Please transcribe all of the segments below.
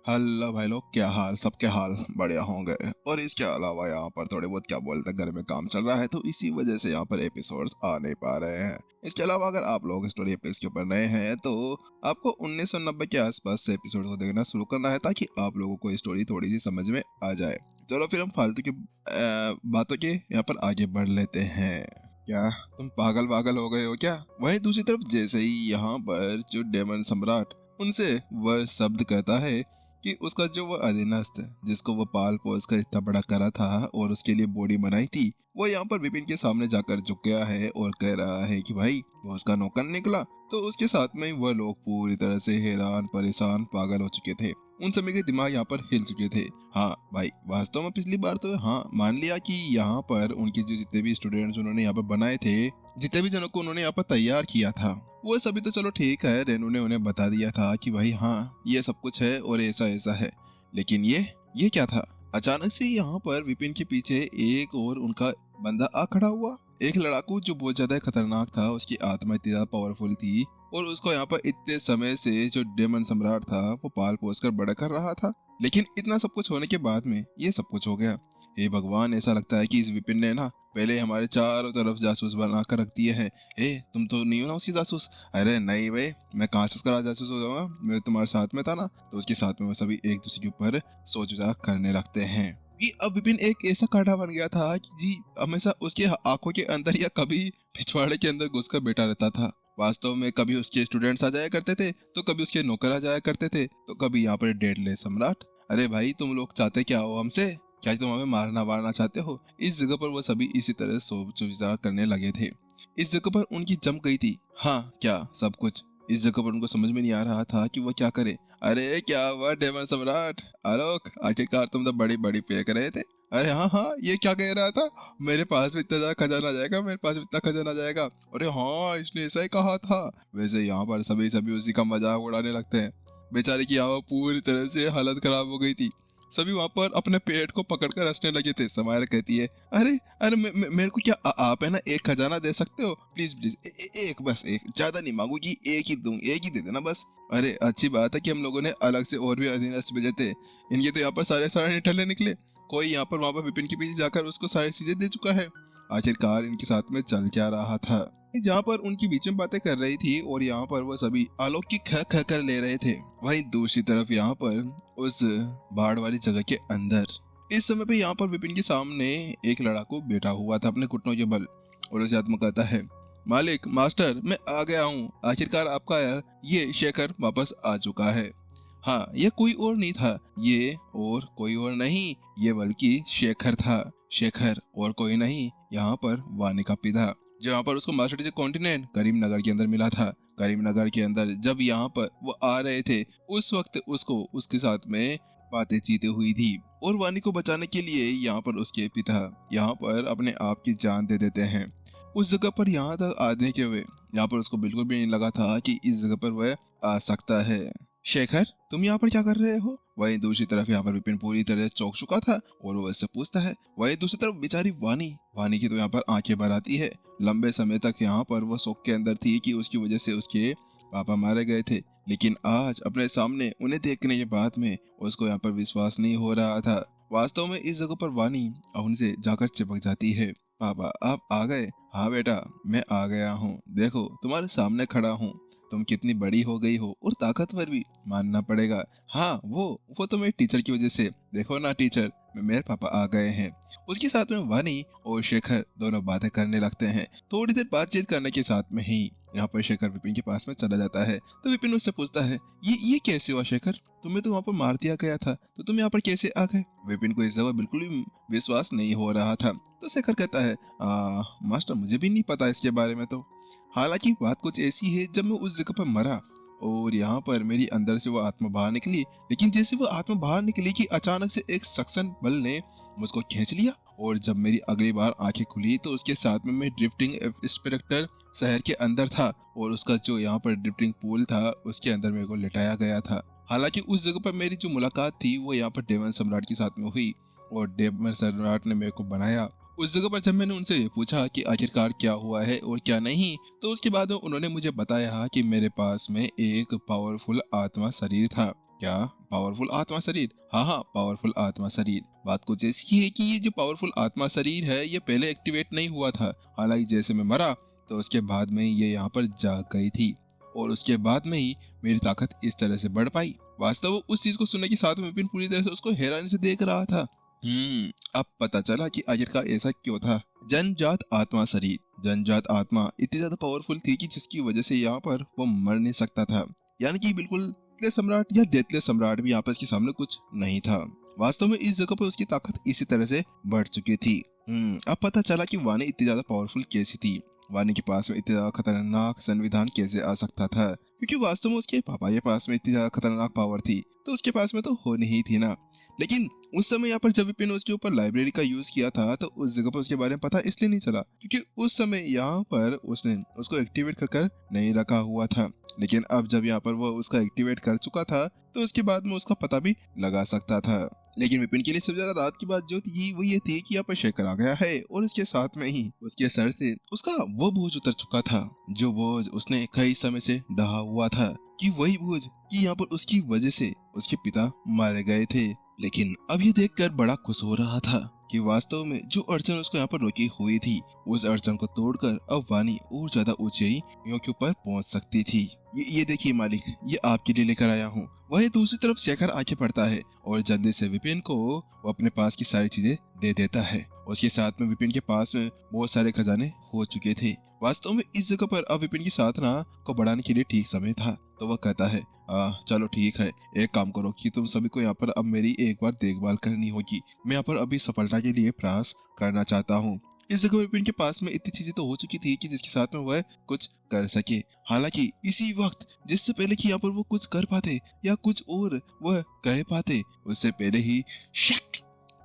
Hello भाई लोग, क्या हाल? सबके हाल बढ़िया होंगे। और इसके अलावा यहाँ पर थोड़े बहुत क्या बोलते हैं, घर में काम चल रहा है तो इसी वजह से यहाँ पर एपिसोड्स आ नहीं पा रहे हैं। इसके अलावा अगर आप लोग स्टोरी एपिक्स के ऊपर नए हैं तो आपको 1990 के आसपास से एपिसोड को देखना शुरू करना है ताकि आप लोगों को स्टोरी थोड़ी सी समझ में आ जाए। चलो फिर हम फालतू की बातों के यहाँ पर आगे बढ़ लेते हैं। क्या तुम पागल पागल हो गए हो क्या? वहीं दूसरी तरफ जैसे ही यहाँ पर जो डेमन सम्राट उनसे वह शब्द कहता है कि उसका जो वो अधीनस्थ जिसको वो पाल पोस कर इतना बड़ा करा था और उसके लिए बॉडी बनाई थी, वो यहाँ पर विपिन के सामने जाकर झुक गया है और कह रहा है कि भाई वो उसका नौकर निकला। तो उसके साथ में ही वह लोग पूरी तरह से हैरान परेशान पागल हो चुके थे। उन सभी के दिमाग यहाँ पर हिल चुके थे। हाँ भाई, वास्तव में पिछली बार तो हाँ मान लिया कि यहाँ पर उनके जो जितने भी स्टूडेंट्स उन्होंने यहाँ पर बनाए थे, जितने भी जनों को उन्होंने यहाँ पर तैयार किया था, वो सभी तो चलो ठीक है, रेनू ने उन्हें बता दिया था कि भाई हाँ ये सब कुछ है और ऐसा ऐसा है। लेकिन ये क्या था? अचानक से यहाँ पर विपिन के पीछे एक और उनका बंदा आ खड़ा हुआ। एक लड़ाकू जो बहुत ज्यादा खतरनाक था, उसकी आत्मा इतनी ज्यादा पावरफुल थी और उसको यहाँ पर इतने समय से जो डेमन सम्राट था वो पाल पोस कर बड़ा कर रहा था। लेकिन इतना सब कुछ होने के बाद में ये सब कुछ हो गया। हे भगवान, ऐसा लगता है कि इस विपिन ने ना पहले हमारे चारों तरफ जासूस बना कर रख दिए हैं। तुम तो नहीं हो ना उसकी जासूस? अरे नहीं भाई, मैं कहाँ से उसका जासूस हो जाऊंगा? मैं तुम्हारे साथ में था ना, तो उसके साथ में वो सभी एक दूसरे के ऊपर सोच विचार करने लगते हैं। कि अब विपिन एक ऐसा कांटा बन गया था कि जी हमेशा उसके आंखों के अंदर या कभी पिछवाड़े के अंदर घुसकर बैठा रहता था। वास्तव में कभी उसके स्टूडेंट्स आ जाया करते थे तो कभी उसके नौकर आ जाया करते थे तो कभी यहाँ पर डेडले सम्राट। अरे भाई, तुम लोग चाहते क्या हो हमसे? क्या तुम हमें मारना वारना चाहते हो? इस जगह पर वो सभी इसी तरह सोच विचार करने लगे थे। इस जगह पर उनकी जम गई थी। हाँ क्या सब कुछ? इस जगह पर उनको समझ में नहीं आ रहा था कि वो क्या करे। अरे क्या हुआ डेमन सम्राट? आलोक, आखिरकार तुम तो बड़ी बड़ी फेंक रहे थे। अरे हाँ हाँ, ये क्या कह रहा था? मेरे पास भी इतना ज्यादा खजाना जाएगा, मेरे पास भी इतना खजाना जाएगा। अरे हाँ, इसने ऐसा ही कहा था। वैसे यहाँ पर सभी सभी उसी का मजाक उड़ाने लगते हैं। बेचारे की यहाँ पूरी तरह से हालत खराब हो गई थी। सभी वहां पर अपने पेट को पकड़कर हंसने लगे थे। समायर कहती है, अरे अरे मेरे को क्या आप है ना एक खजाना दे सकते हो? प्लीज प्लीज, एक, बस एक, ज्यादा नहीं मांगूंगी, एक ही दूं, एक ही दे देना बस। अरे अच्छी बात है कि हम लोगों ने अलग से और भी अधीनस्थ भेजे थे। इनके तो यहाँ पर सारे सारे निठल्ले निकले। कोई यहाँ पर वहां पर विपिन के पीछे जाकर उसको सारी चीजें दे चुका है। आखिरकार इनके साथ में चल क्या रहा था? जहाँ पर उनकी बीच में बातें कर रही थी और यहाँ पर वो सभी आलोक की ख ख कर ले रहे थे, वहीं दूसरी तरफ यहाँ पर उस बाढ़ वाली जगह के अंदर इस समय पे यहाँ पर विपिन के सामने एक लड़ाकू बैठा हुआ था अपने घुटनों के बल और उसे आत्मा कहता है, मालिक मास्टर मैं आ गया हूँ। आखिरकार आपका ये शेखर वापस आ चुका है। हाँ, ये कोई और नहीं था, ये और कोई और नहीं, ये बल्कि शेखर था। शेखर और कोई नहीं, यहाँ पर वानी का पिता, जहाँ पर उसको मास्टर टीचर कॉन्टिनेंट करीमनगर के अंदर मिला था। करीमनगर के अंदर जब यहाँ पर वो आ रहे थे उस वक्त उसको उसके साथ में बातें चीतें हुई थी और वानी को बचाने के लिए यहाँ पर उसके पिता यहाँ पर अपने आप की जान दे देते हैं। उस जगह पर यहाँ तक आने के हुए यहाँ पर उसको बिल्कुल भी नहीं लगा था कि इस जगह पर वह आ सकता है। शेखर, तुम यहाँ पर क्या कर रहे हो? वहीं दूसरी तरफ यहाँ पर विपिन पूरी तरह चौंक चुका था और वो उससे पूछता है। वहीं दूसरी तरफ बेचारी वानी वानी की तो यहाँ पर आंखें भर आती है। लंबे समय तक यहाँ पर वो शौक के अंदर थी कि उसकी वजह से उसके पापा मारे गए थे, लेकिन आज अपने सामने उन्हें देखने के बाद में उसको यहाँ पर विश्वास नहीं हो रहा था। वास्तव में इस जगह पर वानी उनसे जाकर चिपक जाती है। पापा आप आ गए? हाँ बेटा, मैं आ गया हूँ। देखो तुम्हारे सामने खड़ा हूँ। तुम कितनी बड़ी हो गई हो और ताकतवर भी, मानना पड़ेगा। हाँ वो तो मेरे टीचर की वजह से। देखो ना टीचर, मेरे पापा आ गए हैं। उसके साथ में वानी और शेखर दोनों बातें करने लगते हैं। थोड़ी देर बातचीत करने के साथ में ही यहाँ पर शेखर विपिन के पास में चला जाता है। तो विपिन उससे पूछता है, ये कैसे हुआ शेखर? तुम्हें तो वहाँ पर मार दिया गया था, तो तुम यहाँ पर कैसे आ गए? विपिन को इस जगह बिल्कुल भी विश्वास नहीं हो रहा था। तो शेखर कहता है, मास्टर मुझे भी नहीं पता इसके बारे में। तो हालांकि बात कुछ ऐसी है, जब मैं उस जगह पर मरा और यहाँ पर मेरी अंदर से वो आत्मा बाहर निकली, लेकिन जैसे वो आत्मा बाहर निकली कि अचानक से एक सक्शन बल ने मुझको खींच लिया और जब मेरी अगली बार आंखें खुली तो उसके साथ में मैं ड्रिफ्टिंग इंस्पेक्टर शहर के अंदर था और उसका जो यहाँ पर ड्रिफ्टिंग पूल था उसके अंदर मेरे को लिटाया गया था। हालांकि उस जगह पर मेरी जो मुलाकात थी वो यहाँ पर डेमन सम्राट के साथ में हुई और डेमन सम्राट ने मेरे को बनाया। उस जगह पर जब मैंने उनसे पूछा कि आखिरकार क्या हुआ है और क्या नहीं, तो उसके बाद उन्होंने मुझे बताया कि मेरे पास में एक पावरफुल आत्मा शरीर था क्या पावरफुल आत्मा शरीर? हाँ हाँ, पावरफुल आत्मा शरीर। बात कुछ ऐसी है कि ये जो पावरफुल आत्मा शरीर है ये पहले एक्टिवेट नहीं हुआ था। हालांकि जैसे मैं मरा तो उसके बाद में ये यहाँ पर जाग गई थी और उसके बाद में ही मेरी ताकत इस तरह से बढ़ पाई। वास्तव में उस चीज को सुनने के साथ में विपिन पूरी तरह से उसको हैरानी से देख रहा था। अब पता चला कि आखिरकार ऐसा क्यों था। जनजात आत्मा शरीर। जनजात आत्मा इतनी ज्यादा पावरफुल थी कि जिसकी वजह से यहाँ पर वो मर नहीं सकता था। यानी कि बिल्कुल देतले सम्राट या देतले सम्राट भी आपस के सामने कुछ नहीं था। वास्तव में इस जगह पर उसकी ताकत इसी तरह से बढ़ चुकी थी। अब पता चला कि वानी इतनी ज्यादा पावरफुल कैसी थी। वानी के पास में इतना ज्यादा खतरनाक संविधान कैसे आ सकता था, क्योंकि वास्तव में उसके पापा के पास में इतनी ज्यादा खतरनाक पावर थी तो उसके पास में तो होनी ही थी ना। लेकिन उस समय यहाँ पर जब विपिन ने उसके ऊपर लाइब्रेरी का यूज किया था तो उस जगह पर उसके बारे में पता इसलिए नहीं चला क्योंकि उस समय यहाँ पर उसने उसको एक्टिवेट कर नहीं रखा हुआ था। लेकिन अब जब यहाँ पर वो उसका एक्टिवेट कर चुका था तो उसके बाद में उसका पता भी लगा सकता था। लेकिन विपिन के लिए सबसे ज्यादा रात की बात जो थी वो ये थी कि यहाँ पर शेखर आ गया है और इसके साथ में ही उसके सर से उसका वो बोझ उतर चुका था जो बोझ उसने कई समय से ढहा हुआ था, कि वही बोझ कि यहाँ पर उसकी वजह से उसके पिता मारे गए थे। लेकिन अब ये देखकर बड़ा खुश हो रहा था कि वास्तव में जो अड़चन उसको यहाँ पर रोकी हुई थी उस अड़चन को तोड़कर अब वानी और ज्यादा ऊंचाइयों के ऊपर पहुंच सकती थी। ये देखिए मालिक, ये आपके लिए लेकर आया हूँ। वही दूसरी तरफ शेखर आके पड़ता है और जल्दी से विपिन को वो अपने पास की सारी चीजें दे देता है। उसके साथ में विपिन के पास में बहुत सारे खजाने हो चुके थे। वास्तव में इस जगह पर अब विपिन की साधना को बढ़ाने के लिए ठीक समय था। तो वह कहता है चलो ठीक है, एक काम करो कि तुम सभी को यहाँ पर अब मेरी एक बार देखभाल करनी होगी। मैं यहाँ पर अभी सफलता के लिए प्रयास करना चाहता हूँ। इस जगह विपिन के पास में इतनी चीजें तो हो चुकी थी कि जिसके साथ में वह कुछ कर सके। हालांकि इसी वक्त जिससे पहले कि यहाँ पर वो कुछ कर पाते या कुछ और वह कह पाते उससे पहले ही शक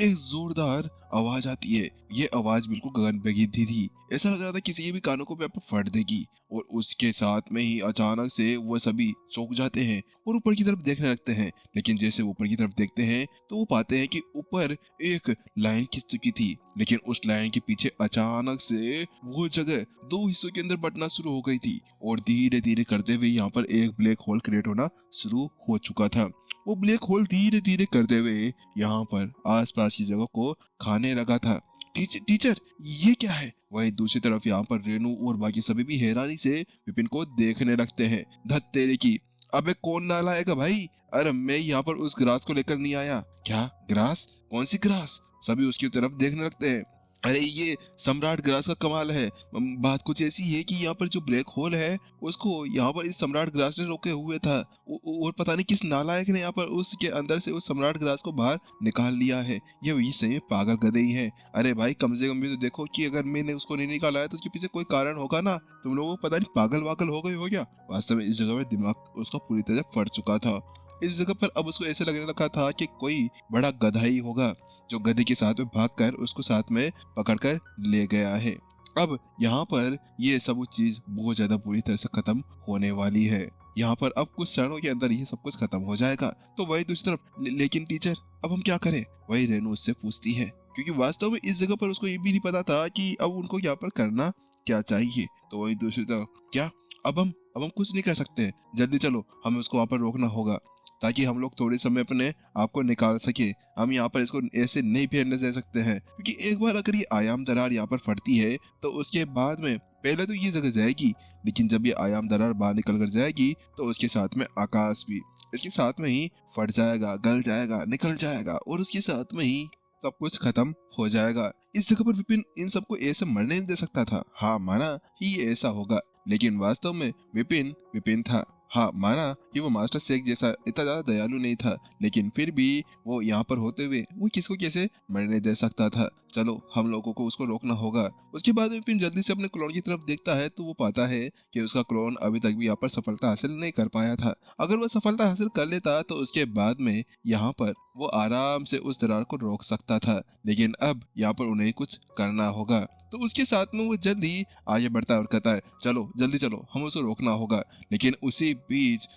एक जोरदार आवाज आती है। ये आवाज बिल्कुल गगन भेदी थी। ऐसा लग रहा था किसी के भी कानों को पे फट देगी और उसके साथ में ही अचानक से वो सभी चौंक जाते हैं और ऊपर की तरफ देखने लगते हैं। लेकिन जैसे ऊपर की तरफ देखते हैं तो वो पाते हैं कि ऊपर एक लाइन खिंच चुकी थी, लेकिन उस लाइन के पीछे अचानक से वो जगह दो हिस्सों के अंदर बंटना शुरू हो गई थी और धीरे धीरे करते हुए यहाँ पर एक ब्लैक होल क्रिएट होना शुरू हो चुका था। वो ब्लैक होल धीरे धीरे करते हुए यहाँ पर आसपास की जगह को खाने लगा था। टीचर ये क्या है? वही दूसरी तरफ यहाँ पर रेनू और बाकी सभी भी हैरानी से विपिन को देखने लगते हैं। धत तेरे की, अबे कौन नालायक है भाई? अरे मैं यहाँ पर उस ग्रास को लेकर नहीं आया। क्या ग्रास? कौन सी ग्रास? सभी उसकी तरफ देखने लगते हैं। अरे ये सम्राट ग्रास का कमाल है। बात कुछ ऐसी है कि यहाँ पर जो ब्लैक होल है उसको यहाँ पर इस सम्राट ग्रास ने रोके हुए था और पता नहीं किस नालायक ने यहाँ पर उसके अंदर से उस सम्राट ग्रास को बाहर निकाल लिया है। ये सही में पागल गधे ही है। अरे भाई कम से कम भी तो देखो कि अगर मैंने उसको नहीं निकाला है तो उसके पीछे कोई कारण होगा ना। तुम लोगों को पता नहीं पागल वागल हो गए हो क्या? वास्तव में इस जगह पर दिमाग उसका पूरी तरह फट चुका था। इस जगह पर अब उसको ऐसे लगने लगा था कि कोई बड़ा गधा ही होगा जो गधे के साथ में भागकर उसको साथ में पकड़कर ले गया है। अब यहाँ पर ये सब चीज बहुत ज्यादा बुरी तरह से खत्म होने वाली है। यहाँ पर अब कुछ क्षणों के अंदर ये सब कुछ खत्म हो जाएगा। तो वही दूसरी तरफ लेकिन टीचर अब हम क्या करें? वही रेनू उससे पूछती है, क्योंकि वास्तव में इस जगह पर उसको ये भी नहीं पता था कि अब उनको यहाँ पर करना क्या चाहिए। तो वही दूसरी तरफ क्या अब हम कुछ नहीं कर सकते। जल्दी चलो, हमें उसको वहाँ पर रोकना होगा ताकि हम लोग थोड़े समय अपने आप को निकाल सके। हम यहाँ पर इसको ऐसे नहीं फेरने दे सकते हैं, क्योंकि एक बार अगर ये आयाम दरार यहाँ पर फटती है तो उसके बाद में पहले तो ये जगह जाएगी, लेकिन जब ये आयाम दरार बाहर निकल कर जाएगी तो उसके साथ में आकाश भी इसके साथ में ही फट जाएगा, गल जाएगा, निकल जाएगा और उसके साथ में ही सब कुछ खत्म हो जाएगा। इस जगह पर विपिन इन सबको ऐसे मरने नहीं दे सकता था। हाँ माना ही ऐसा होगा, लेकिन वास्तव में विपिन विपिन था। हाँ माना कि वो मास्टर शेख जैसा इतना ज्यादा दयालु नहीं था, लेकिन फिर भी वो यहाँ पर होते हुए वो किसको कैसे मरने दे सकता था। चलो हम लोगों को उसको रोकना होगा। उसके बाद विपिन जल्दी से अपने क्लोन की तरफ देखता है तो वो पाता है कि उसका क्लोन अभी तक भी यहाँ पर सफलता हासिल नहीं कर पाया था। अगर वो सफलता हासिल कर लेता तो उसके बाद में यहाँ पर वो आराम से उस दरार को रोक सकता था, लेकिन अब यहाँ पर उन्हें कुछ करना होगा। तो उसके साथ में वो जल्दी आगे बढ़ता है और कहता है चलो जल्दी चलो, हम उसे रोकना होगा। लेकिन उसी बीच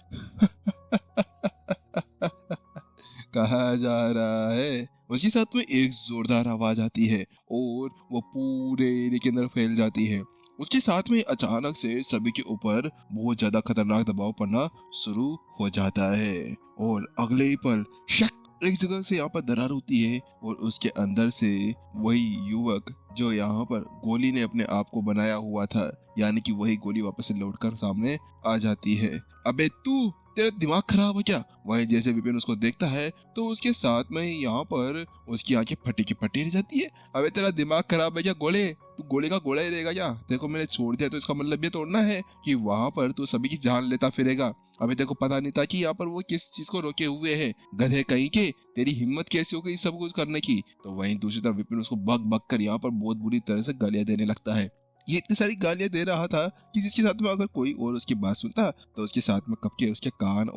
कहा जा रहा है उसके साथ में एक जोरदार आवाज आती है और वो पूरे एरिया के अंदर फैल जाती है। उसके साथ में अचानक से सभी के ऊपर बहुत ज्यादा खतरनाक दबाव पड़ना शुरू हो जाता है और अगले ही पल शक एक जगह से यहाँ पर दरार होती है और उसके अंदर से वही युवक जो यहाँ पर गोली ने अपने आप को बनाया हुआ था, यानी कि वही गोली वापस से लौटकर सामने आ जाती है। अबे तू, तेरा दिमाग खराब है क्या? वही जैसे विपिन उसको देखता है तो उसके साथ में ही यहाँ पर उसकी आंखें फटी की फटी रह जाती है। अबे तेरा दिमाग खराब है क्या गोले? तू गोले का गोला ही रहेगा क्या? तेरे को मैंने छोड़ दिया तो इसका मतलब ये तोड़ना है कि वहां पर तू सभी की जान लेता फिरेगा। अबे तेरे को पता नहीं था कि यहाँ पर वो किस चीज को रोके हुए है? गधे कहीं के, तेरी हिम्मत कैसी हो गई सब कुछ करने की? तो वहीं दूसरी तरफ विपिन उसको बक बक कर यहाँ पर बहुत बुरी तरह से गालियां देने लगता है। ये इतनी सारी गालियां दे रहा था कि जिसके साथ में अगर कोई और उसकी बात सुनता तो उसके साथ में कब के उसके कान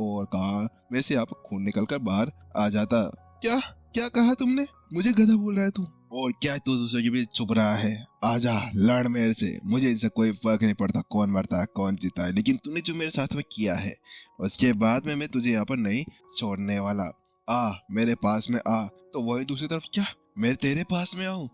में से यहाँ पर खून निकल कर बाहर आ जाता। क्या क्या कहा तुमने? मुझे गधा बोल रहा है तू? और क्या तू दूसरे के बीच छुप रहा है? आजा, लड़ मेरे से। मुझे इससे कोई फर्क नहीं पड़ता कौन मरता है कौन जीता है, लेकिन तूने जो मेरे साथ में किया है उसके बाद में मैं तुझे यहाँ पर नहीं छोड़ने वाला। आ मेरे पास में आ। तो वही दूसरी तरफ, क्या मैं तेरे पास में आऊं?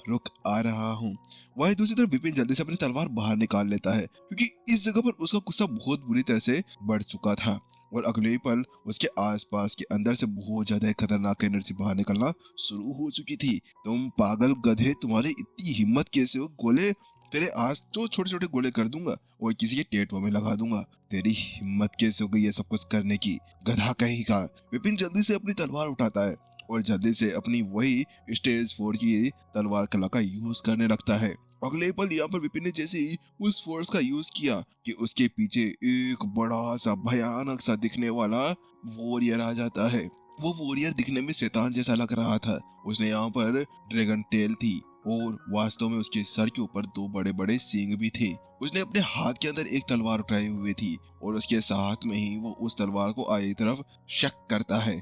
रुक, आ रहा हूँ। वही दूसरी तरफ विपिन जल्दी से अपनी तलवार बाहर निकाल लेता है क्योंकि इस जगह पर उसका गुस्सा बहुत बुरी तरह से बढ़ चुका था और अगले ही पल उसके आसपास के अंदर से बहुत ज्यादा खतरनाक एनर्जी बाहर निकलना शुरू हो चुकी थी। तुम पागल गधे, तुम्हारी इतनी हिम्मत कैसे हो? गोले, तेरे आज तो छोटे छोटे गोले कर दूंगा और किसी के टेटों में लगा दूंगा। तेरी हिम्मत कैसे हो गई ये सब कुछ करने की, गधा कहीं का? विपिन जल्दी से अपनी तलवार उठाता है और जल्दी से अपनी वही स्टेज 4 की तलवार कला का यूज करने लगता है। अगले पल यहाँ पर विपिन ने जैसे ही उस फोर्स का यूज किया कि उसके पीछे एक बड़ा सा भयानक सा दिखने वाला वॉरियर आ जाता है। वो वॉरियर दिखने में शैतान जैसा लग रहा था। उसने यहाँ पर ड्रैगन टेल थी और वास्तव में उसके सर के ऊपर दो बड़े बड़े सींग भी थे। उसने अपने हाथ के अंदर एक तलवार उठाई हुई थी और उसके साथ में ही वो उस तलवार को आगे की तरफ शक करता है।